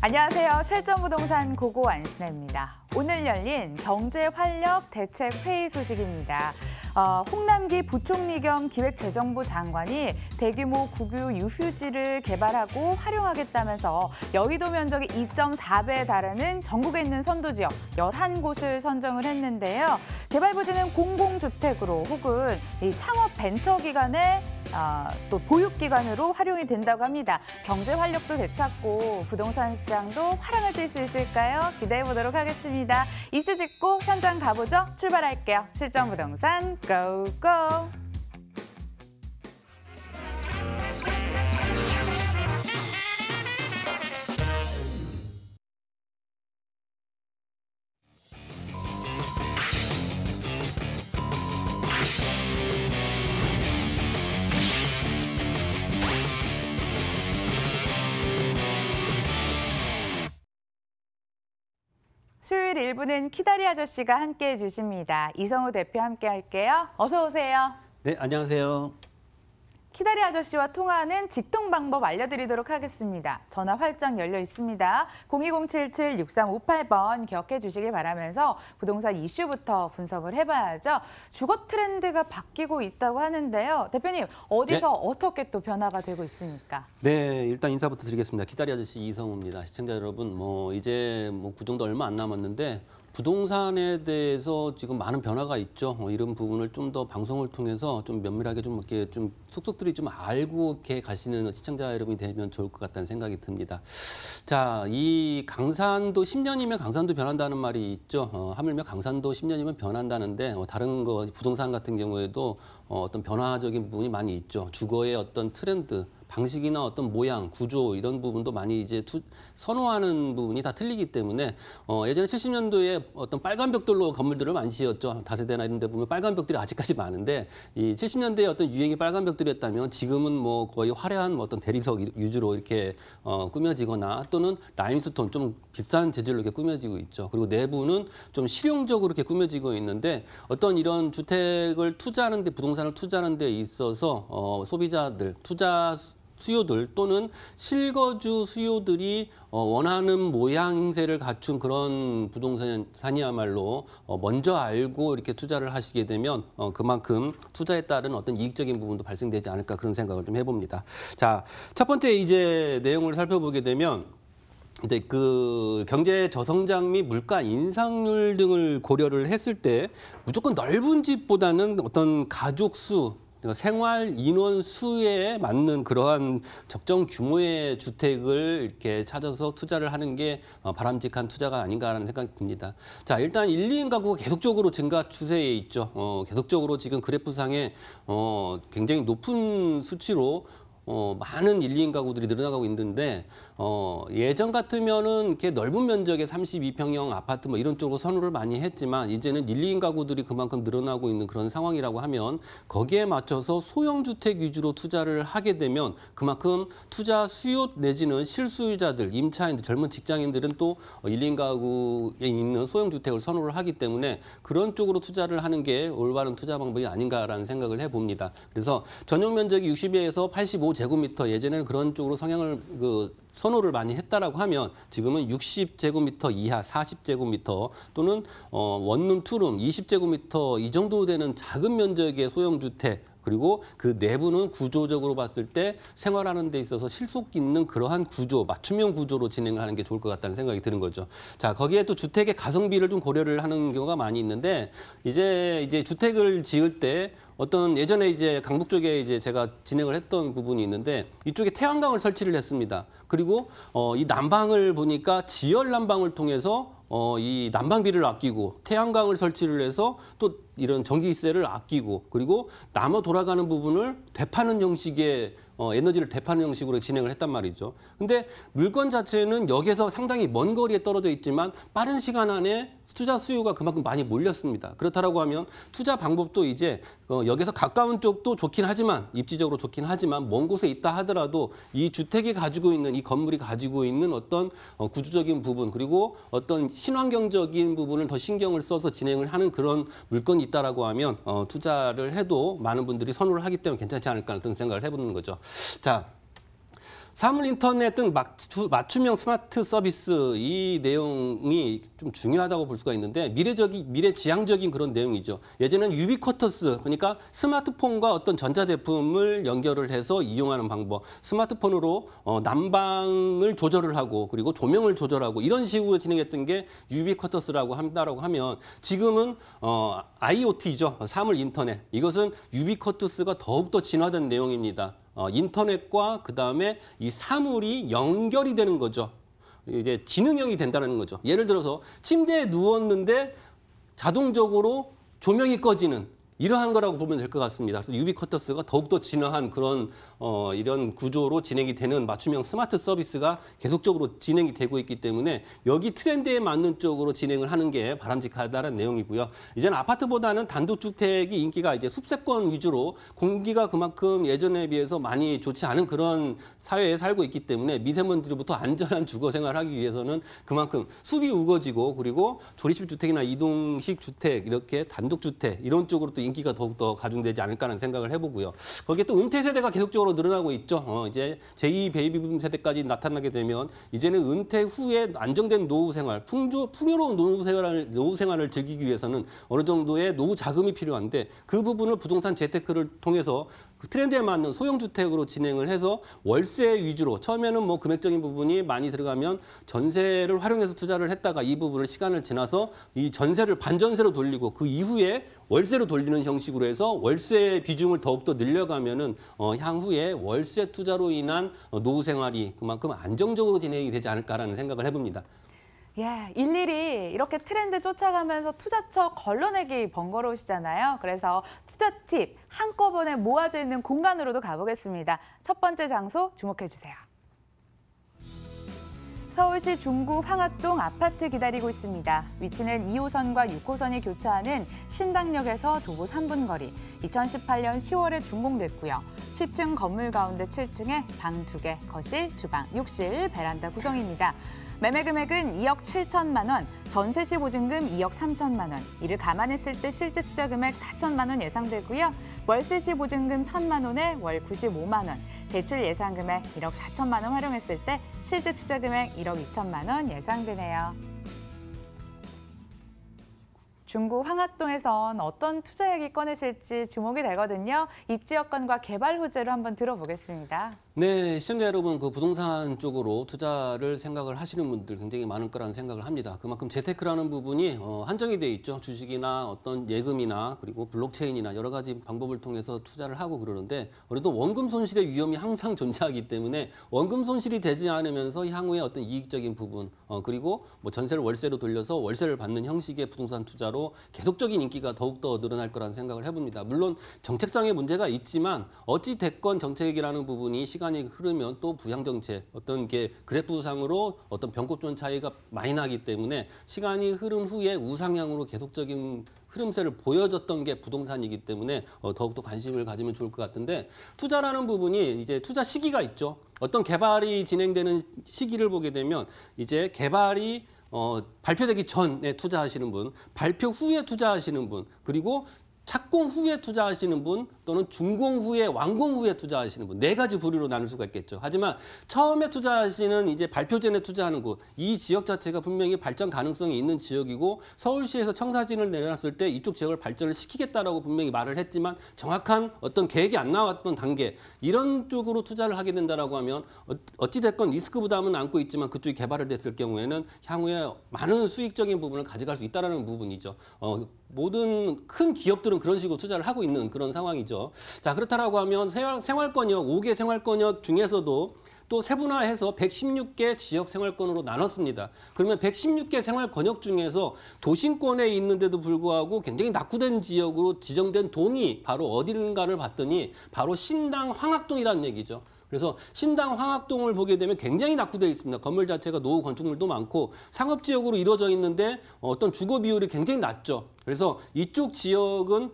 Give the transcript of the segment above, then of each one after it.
안녕하세요. 실전부동산 고고 안신혜입니다. 오늘 열린 경제활력 대책회의 소식입니다. 홍남기 부총리 겸 기획재정부 장관이 대규모 국유 유휴지를 개발하고 활용하겠다면서 여의도 면적이 2.4배에 달하는 전국에 있는 선도지역 11곳을 선정을 했는데요. 개발 부지는 공공주택으로 혹은 이 창업 벤처기관의 또 보육기관으로 활용이 된다고 합니다. 경제 활력도 되찾고 부동산 시장도 화랑을 띨 수 있을까요? 기대해 보도록 하겠습니다. 이슈 짚고 현장 가보죠. 출발할게요. 실전부동산 고고! 수요일 1부는 키다리 아저씨가 함께해 주십니다. 이성우 대표 함께 할게요. 어서 오세요. 네, 안녕하세요. 키다리 아저씨와 통화하는 직통 방법 알려드리도록 하겠습니다. 전화 활짝 열려 있습니다. 02077-6358번 기억해 주시길 바라면서 부동산 이슈부터 분석을 해봐야죠. 주거 트렌드가 바뀌고 있다고 하는데요. 대표님, 어디서 네. 어떻게 또 변화가 되고 있습니까? 네, 일단 인사부터 드리겠습니다. 키다리 아저씨 이성우입니다. 시청자 여러분, 이제 구정도 얼마 안 남았는데 부동산에 대해서 지금 많은 변화가 있죠. 이런 부분을 좀 더 방송을 통해서 좀 면밀하게 좀 이렇게 좀 속속들이 좀 알고 이렇게 가시는 시청자 여러분이 되면 좋을 것 같다는 생각이 듭니다. 자, 이 강산도 10년이면 강산도 변한다는 말이 있죠. 하물며 강산도 10년이면 변한다는데 다른 거 부동산 같은 경우에도 어떤 변화적인 부분이 많이 있죠. 주거의 어떤 트렌드, 방식이나 어떤 모양, 구조 이런 부분도 많이 이제 선호하는 부분이 다 틀리기 때문에 예전에 70년도에 어떤 빨간 벽돌로 건물들을 많이 지었죠. 다세대나 이런 데 보면 빨간 벽돌이 아직까지 많은데 이 70년대에 어떤 유행이 빨간 벽돌이었다면 지금은 뭐 거의 화려한 어떤 대리석 위주로 이렇게 꾸며지거나 또는 라임스톤 좀 비싼 재질로 이렇게 꾸며지고 있죠. 그리고 내부는 좀 실용적으로 이렇게 꾸며지고 있는데 어떤 이런 주택을 투자하는 데 부동산을 투자하는 데 있어서 소비자들, 투자 수요들 또는 실거주 수요들이 원하는 모양 형태를 갖춘 그런 부동산이야말로 먼저 알고 이렇게 투자를 하시게 되면 그만큼 투자에 따른 어떤 이익적인 부분도 발생되지 않을까 그런 생각을 좀 해봅니다. 자, 첫 번째 이제 내용을 살펴보게 되면 이제 그 경제 저성장 및 물가 인상률 등을 고려를 했을 때 무조건 넓은 집보다는 어떤 가족 수 생활 인원 수에 맞는 그러한 적정 규모의 주택을 이렇게 찾아서 투자를 하는 게 바람직한 투자가 아닌가라는 생각이 듭니다. 자, 일단 1, 2인 가구가 계속적으로 증가 추세에 있죠. 계속적으로 지금 그래프상에 굉장히 높은 수치로 많은 1, 2인 가구들이 늘어나고 있는데 예전 같으면은 이렇게 넓은 면적의 32평형 아파트 뭐 이런 쪽으로 선호를 많이 했지만 이제는 1, 2인 가구들이 그만큼 늘어나고 있는 그런 상황이라고 하면 거기에 맞춰서 소형 주택 위주로 투자를 하게 되면 그만큼 투자 수요 내지는 실수요자들, 임차인들, 젊은 직장인들은 또 1, 2인 가구에 있는 소형 주택을 선호를 하기 때문에 그런 쪽으로 투자를 하는 게 올바른 투자 방법이 아닌가라는 생각을 해봅니다. 그래서 전용 면적이 60에서 85제곱미터 예전에는 그런 쪽으로 성향을 선호를 많이 했다라고 하면 지금은 60제곱미터 이하 40제곱미터 또는 원룸, 투룸 20제곱미터 이 정도 되는 작은 면적의 소형 주택 그리고 그 내부는 구조적으로 봤을 때 생활하는 데 있어서 실속 있는 그러한 구조, 맞춤형 구조로 진행을 하는 게 좋을 것 같다는 생각이 드는 거죠. 자, 거기에 또 주택의 가성비를 좀 고려를 하는 경우가 많이 있는데 이제 주택을 지을 때 어떤 예전에 이제 강북 쪽에 이제 제가 진행을 했던 부분이 있는데 이쪽에 태양광을 설치를 했습니다. 그리고 이 난방을 보니까 지열 난방을 통해서 이 난방비를 아끼고 태양광을 설치를 해서 또 이런 전기세를 아끼고 그리고 남아 돌아가는 부분을 되파는 형식의 에너지를 되파는 형식으로 진행을 했단 말이죠. 근데 물건 자체는 역에서 상당히 먼 거리에 떨어져 있지만 빠른 시간 안에 투자 수요가 그만큼 많이 몰렸습니다. 그렇다라고 하면 투자 방법도 이제 역에서 가까운 쪽도 좋긴 하지만 입지적으로 좋긴 하지만 먼 곳에 있다 하더라도 이 주택이 가지고 있는 이 건물이 가지고 있는 어떤 구조적인 부분 그리고 어떤 친환경적인 부분을 더 신경을 써서 진행을 하는 그런 물건이 있다라고 하면 투자를 해도 많은 분들이 선호를 하기 때문에 괜찮지 않을까 그런 생각을 해보는 거죠. 자. 사물 인터넷 등 맞춤형 스마트 서비스 이 내용이 좀 중요하다고 볼 수가 있는데 미래지향적인 그런 내용이죠. 예전에는 유비쿼터스 그러니까 스마트폰과 어떤 전자제품을 연결을 해서 이용하는 방법, 스마트폰으로 난방을 조절을 하고 그리고 조명을 조절하고 이런 식으로 진행했던 게 유비쿼터스라고 한다라고 하면 지금은 IoT죠. 사물 인터넷. 이것은 유비쿼터스가 더욱더 진화된 내용입니다. 인터넷과 그다음에 이 사물이 연결이 되는 거죠. 이제 지능형이 된다는 거죠. 예를 들어서 침대에 누웠는데 자동적으로 조명이 꺼지는 이러한 거라고 보면 될 것 같습니다. 그래서 유비쿼터스가 더욱더 진화한 그런 이런 구조로 진행이 되는 맞춤형 스마트 서비스가 계속적으로 진행이 되고 있기 때문에 여기 트렌드에 맞는 쪽으로 진행을 하는 게 바람직하다는 내용이고요. 이제는 아파트보다는 단독주택이 인기가 이제 숲세권 위주로 공기가 그만큼 예전에 비해서 많이 좋지 않은 그런 사회에 살고 있기 때문에 미세먼지로부터 안전한 주거 생활을 하기 위해서는 그만큼 숲이 우거지고 그리고 조립식 주택이나 이동식 주택 이렇게 단독주택 이런 쪽으로 또 인기가 더욱더 가중되지 않을까라는 생각을 해보고요. 거기에 또 은퇴 세대가 계속적으로 늘어나고 있죠. 이제 제2 베이비붐 세대까지 나타나게 되면 이제는 은퇴 후에 안정된 노후 생활, 풍요로운 노후 생활을 즐기기 위해서는 어느 정도의 노후 자금이 필요한데 그 부분을 부동산 재테크를 통해서 그 트렌드에 맞는 소형 주택으로 진행을 해서 월세 위주로 처음에는 뭐 금액적인 부분이 많이 들어가면 전세를 활용해서 투자를 했다가 이 부분을 시간을 지나서 이 전세를 반전세로 돌리고 그 이후에 월세로 돌리는 형식으로 해서 월세 비중을 더욱더 늘려가면은 향후에 월세 투자로 인한 노후 생활이 그만큼 안정적으로 진행이 되지 않을까라는 생각을 해봅니다. 예, 일일이 이렇게 트렌드 쫓아가면서 투자처 걸러내기 번거로우시잖아요. 그래서 투자 팁 한꺼번에 모아져 있는 공간으로도 가보겠습니다. 첫 번째 장소 주목해주세요. 서울시 중구 황학동 아파트 기다리고 있습니다. 위치는 2호선과 6호선이 교차하는 신당역에서 도보 3분 거리. 2018년 10월에 준공됐고요. 10층 건물 가운데 7층에 방 2개, 거실, 주방, 욕실, 베란다 구성입니다. 매매 금액은 2억 7천만 원, 전세 시 보증금 2억 3천만 원. 이를 감안했을 때 실제 투자 금액 4천만 원 예상되고요. 월세 시 보증금 1천만 원에 월 95만 원. 대출 예상 금액 1억 4천만 원 활용했을 때 실제 투자 금액 1억 2천만 원 예상되네요. 중구 황학동에선 어떤 투자 얘기 꺼내실지 주목이 되거든요. 입지 여건과 개발 호재로 한번 들어보겠습니다. 네, 시청자 여러분, 그 부동산 쪽으로 투자를 생각을 하시는 분들 굉장히 많을 거라는 생각을 합니다. 그만큼 재테크라는 부분이 한정이 돼 있죠. 주식이나 어떤 예금이나 그리고 블록체인이나 여러 가지 방법을 통해서 투자를 하고 그러는데 그래도 원금 손실의 위험이 항상 존재하기 때문에 원금 손실이 되지 않으면서 향후에 어떤 이익적인 부분 그리고 뭐 전세를 월세로 돌려서 월세를 받는 형식의 부동산 투자로 계속적인 인기가 더욱더 늘어날 거라는 생각을 해봅니다. 물론 정책상의 문제가 있지만 어찌 됐건 정책이라는 부분이 시간이 흐르면 또 부양정책 어떤 게 그래프상으로 어떤 변곡점 차이가 많이 나기 때문에 시간이 흐른 후에 우상향으로 계속적인 흐름세를 보여줬던 게 부동산이기 때문에 더욱더 관심을 가지면 좋을 것 같은데 투자라는 부분이 이제 투자 시기가 있죠. 어떤 개발이 진행되는 시기를 보게 되면 이제 개발이 발표되기 전에 투자하시는 분, 발표 후에 투자하시는 분, 그리고 착공 후에 투자하시는 분 또는 준공 후에 완공 후에 투자하시는 분 네 가지 부류로 나눌 수가 있겠죠. 하지만 처음에 투자하시는 이제 발표 전에 투자하는 곳 이 지역 자체가 분명히 발전 가능성이 있는 지역이고 서울시에서 청사진을 내려놨을 때 이쪽 지역을 발전을 시키겠다라고 분명히 말을 했지만 정확한 어떤 계획이 안 나왔던 단계 이런 쪽으로 투자를 하게 된다라고 하면 어찌 됐건 리스크 부담은 안고 있지만 그쪽이 개발을 됐을 경우에는 향후에 많은 수익적인 부분을 가져갈 수 있다라는 부분이죠. 모든 큰 기업들은 그런 식으로 투자를 하고 있는 그런 상황이죠. 자, 그렇다라고 하면 생활권역, 5개 생활권역 중에서도 또 세분화해서 116개 지역 생활권으로 나눴습니다. 그러면 116개 생활권역 중에서 도심권에 있는데도 불구하고 굉장히 낙후된 지역으로 지정된 동이 바로 어디인가를 봤더니 바로 신당 황학동이라는 얘기죠. 그래서 신당 황학동을 보게 되면 굉장히 낙후되어 있습니다. 건물 자체가 노후 건축물도 많고 상업지역으로 이루어져 있는데 어떤 주거 비율이 굉장히 낮죠. 그래서 이쪽 지역은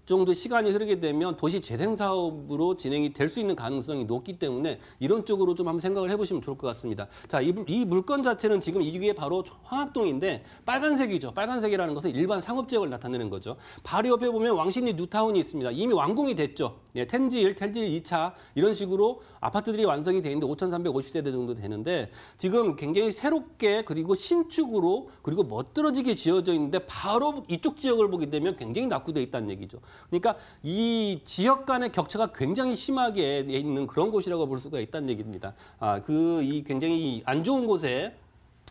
정도 시간이 흐르게 되면 도시 재생 사업으로 진행이 될 수 있는 가능성이 높기 때문에 이런 쪽으로 좀 한번 생각을 해보시면 좋을 것 같습니다. 자, 이 물건 자체는 지금 이게 바로 황학동인데 빨간색이죠. 빨간색이라는 것은 일반 상업지역을 나타내는 거죠. 바로 옆에 보면 왕십리 뉴타운이 있습니다. 이미 완공이 됐죠. 예, 텐질 2차 이런 식으로 아파트들이 완성이 돼 있는데 5,350세대 정도 되는데 지금 굉장히 새롭게 그리고 신축으로 그리고 멋들어지게 지어져 있는데 바로 이쪽 지역을 보게 되면 굉장히 낙후돼 있다는 얘기죠. 그러니까 이 지역 간의 격차가 굉장히 심하게 있는 그런 곳이라고 볼 수가 있다는 얘기입니다. 이 굉장히 안 좋은 곳에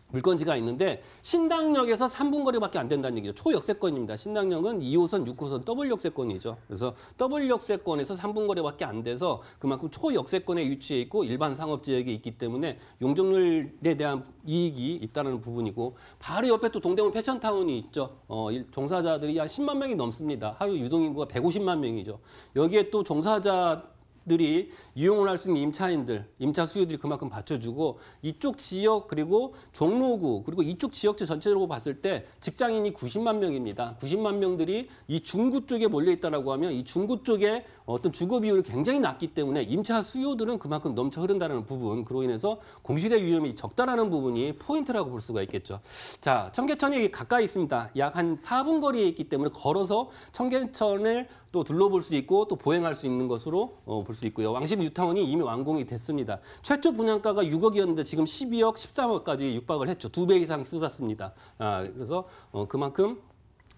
물건지가 있는데 신당역에서 3분 거리밖에 안 된다는 얘기죠. 초역세권입니다. 신당역은 2호선, 6호선 더블 역세권이죠. 그래서 더블 역세권에서 3분 거리밖에 안 돼서 그만큼 초역세권에 위치해 있고 일반 상업지역에 있기 때문에 용적률에 대한 이익이 있다는 부분이고 바로 옆에 또 동대문 패션타운이 있죠. 종사자들이 한 10만 명이 넘습니다. 하루 유동인구가 150만 명이죠. 여기에 또 종사자들이 이용을 할 수 있는 임차 수요들이 그만큼 받쳐주고 이쪽 지역 그리고 종로구 그리고 이쪽 지역체 전체적으로 봤을 때 직장인이 90만 명입니다. 90만 명들이 이 중구 쪽에 몰려 있다라고 하면 이 중구 쪽에 어떤 주거 비율이 굉장히 낮기 때문에 임차 수요들은 그만큼 넘쳐 흐른다는 부분, 그로 인해서 공실의 위험이 적다라는 부분이 포인트라고 볼 수가 있겠죠. 자, 청계천이 가까이 있습니다. 약 한 4분 거리에 있기 때문에 걸어서 청계천을 또 둘러볼 수 있고 또 보행할 수 있는 것으로 볼 수 있고요. 왕십 뉴타운이 이미 완공이 됐습니다. 최초 분양가가 6억이었는데 지금 12억, 13억까지 육박을 했죠. 2배 이상 쏟았습니다. 그래서 그만큼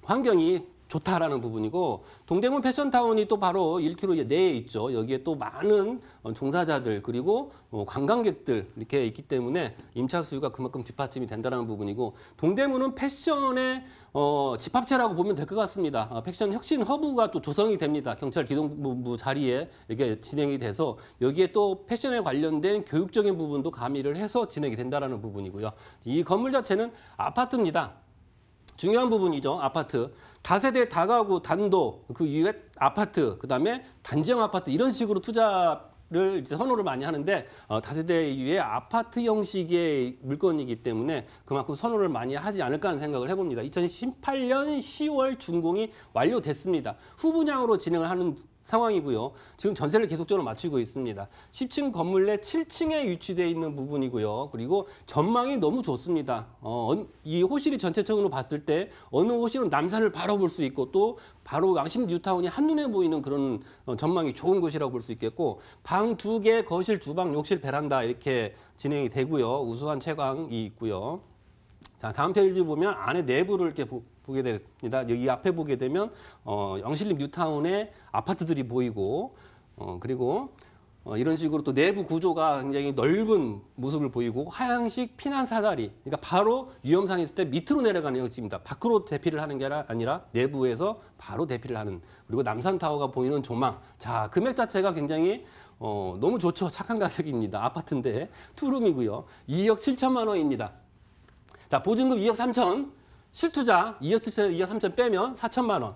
환경이 좋다라는 부분이고 동대문 패션타운이 또 바로 1km 내에 있죠. 여기에 또 많은 종사자들 그리고 관광객들 이렇게 있기 때문에 임차 수요가 그만큼 뒷받침이 된다는 부분이고 동대문은 패션의 집합체라고 보면 될 것 같습니다. 패션 혁신 허브가 또 조성이 됩니다. 경찰 기동본부 자리에 이렇게 진행이 돼서 여기에 또 패션에 관련된 교육적인 부분도 가미를 해서 진행이 된다는 부분이고요. 이 건물 자체는 아파트입니다. 중요한 부분이죠. 아파트. 다세대, 다가구, 단독, 그 이후에 아파트, 그다음에 단지형 아파트 이런 식으로 투자를 이제 선호를 많이 하는데 다세대 이후에 아파트 형식의 물건이기 때문에 그만큼 선호를 많이 하지 않을까 하는 생각을 해봅니다. 2018년 10월 준공이 완료됐습니다. 후분양으로 진행을 하는 상황이고요. 지금 전세를 계속적으로 맞추고 있습니다. 10층 건물 내 7층에 위치되어 있는 부분이고요. 그리고 전망이 너무 좋습니다. 이 호실이 전체적으로 봤을 때 어느 호실은 남산을 바로 볼 수 있고 또 바로 왕십 뉴타운이 한눈에 보이는 그런 전망이 좋은 곳이라고 볼 수 있겠고 방 2개, 거실, 주방, 욕실, 베란다 이렇게 진행이 되고요. 우수한 채광이 있고요. 자, 다음 페이지 보면 안에 내부를 이렇게 보게 됩니다. 여기 앞에 보게 되면 영실림 뉴타운의 아파트들이 보이고 그리고 이런 식으로 또 내부 구조가 굉장히 넓은 모습을 보이고 하향식 피난 사다리, 그러니까 바로 위험상이 있을 때 밑으로 내려가는 형식입니다. 밖으로 대피를 하는 게 아니라 내부에서 바로 대피를 하는, 그리고 남산타워가 보이는 조망. 자, 금액 자체가 굉장히 너무 좋죠. 착한 가격입니다. 아파트인데 투룸이고요. 2억 7천만 원입니다. 자, 보증금 2억 3천, 실투자 2억 7천, 2억 3천 빼면 4천만 원.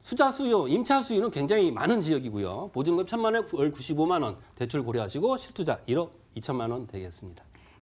수자 수요, 임차 수요는 굉장히 많은 지역이고요. 보증금 1,000만 원에 월 95만 원 대출 고려하시고 실투자 1억 2천만 원 되겠습니다.